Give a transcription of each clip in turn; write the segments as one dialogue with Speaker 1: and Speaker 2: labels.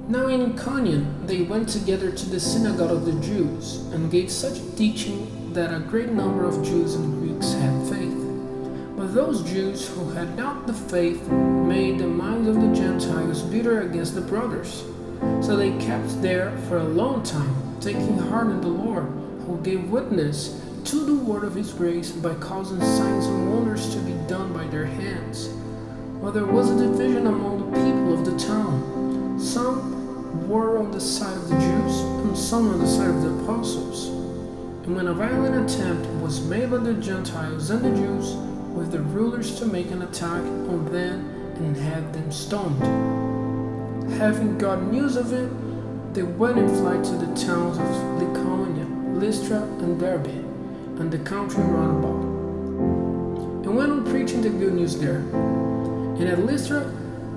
Speaker 1: Now in Iconium they went together to the synagogue of the Jews, and gave such teaching that a great number of Jews and Greeks had faith. But those Jews who had not the faith made the minds of the Gentiles bitter against the brothers. So they kept there for a long time, taking heart in the Lord, who gave witness to the word of his grace by causing signs and wonders to be done by their hands. But there was a division among the people of the town. Some were on the side of the Jews, and some on the side of the apostles. And when a violent attempt was made by the Gentiles and the Jews with the rulers to make an attack on them and have them stoned, having got news of it, they went in flight to the towns of Lycaonia, Lystra, and Derbe, and the country round about, and went on preaching the good news there. And at Lystra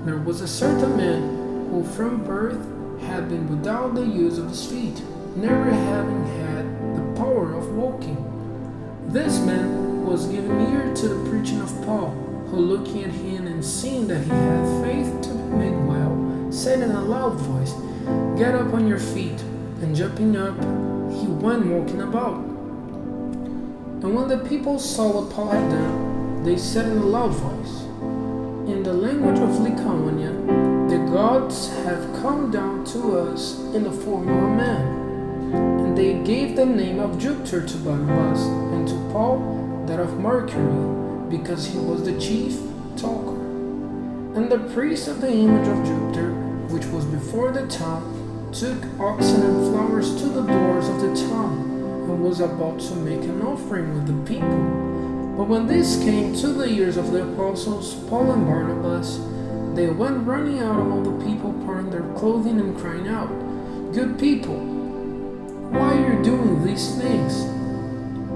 Speaker 1: there was a certain man who from birth had been without the use of his feet, never having had the power of walking. This man was given ear to the preaching of Paul, who looking at him and seeing that he had faith to be made well, said in a loud voice, "Get up on your feet." And jumping up, he went walking about. And when the people saw what Paul had done, they said in a loud voice, "In the language of Lycaonia, the gods have come down to us in the form of a man." And they gave the name of Jupiter to Barnabas, and to Paul that of Mercury, because he was the chief talker. And the priest of the image of Jupiter, which was before the town, took oxen and flowers to the doors of the town, and was about to make an offering with the people. But when this came to the ears of the apostles, Paul and Barnabas, they went running out among the people, parting their clothing and crying out, "Good people, why are you doing these things?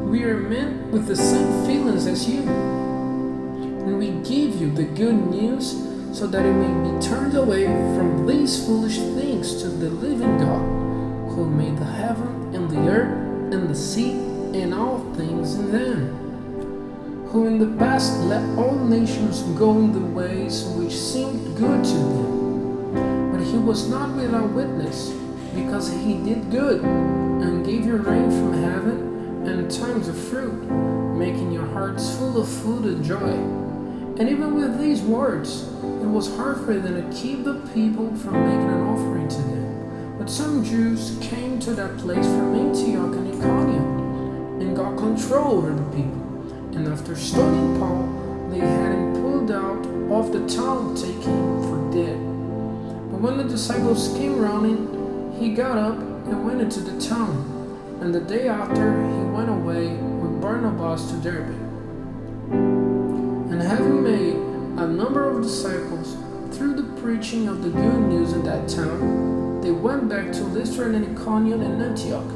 Speaker 1: We are men with the same feelings as you, and we give you the good news so that it may be turned away from these foolish things to the living God, who made the heaven and the earth and the sea and all things in them, who in the past let all nations go in the ways which seemed good to them. But he was not without witness, because he did good, and gave you rain from heaven and times of fruit, making your hearts full of food and joy." And even with these words, it was hard for them to keep the people from making an offering to them. But some Jews came to that place from Antioch and Iconium, and got control over the people. And after stoning Paul, they had him pulled out of the town, taking him for dead. But when the disciples came running, he got up and went into the town. And the day after, he went away with Barnabas to Derbe. And having made a number of disciples through the preaching of the good news in that town, they went back to Lystra and Iconium and Antioch,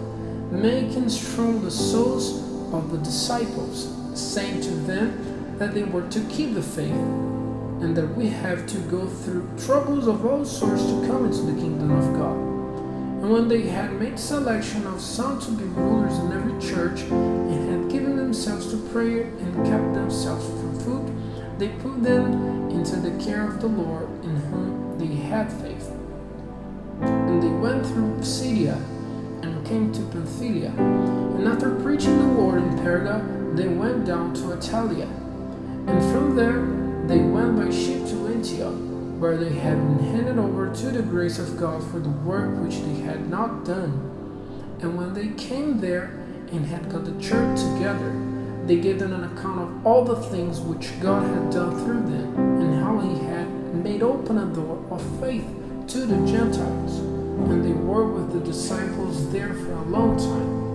Speaker 1: making strong the souls of the disciples, saying to them that they were to keep the faith, and that we have to go through troubles of all sorts to come into the kingdom of God. And when they had made selection of some to be rulers in every church, and had given themselves to prayer and kept themselves from food, they put them into the care of the Lord, in whom they had faith. And they went through Pisidia and came to Pamphylia, and after preaching the Lord in Perga, they went down to Attalia, and from there they went by ship to Antioch, where they had been handed over to the grace of God for the work which they had not done. And when they came there and had got the church together, they gave them an account of all the things which God had done through them, and how he had made open a door of faith to the Gentiles. And they were with the disciples there for a long time.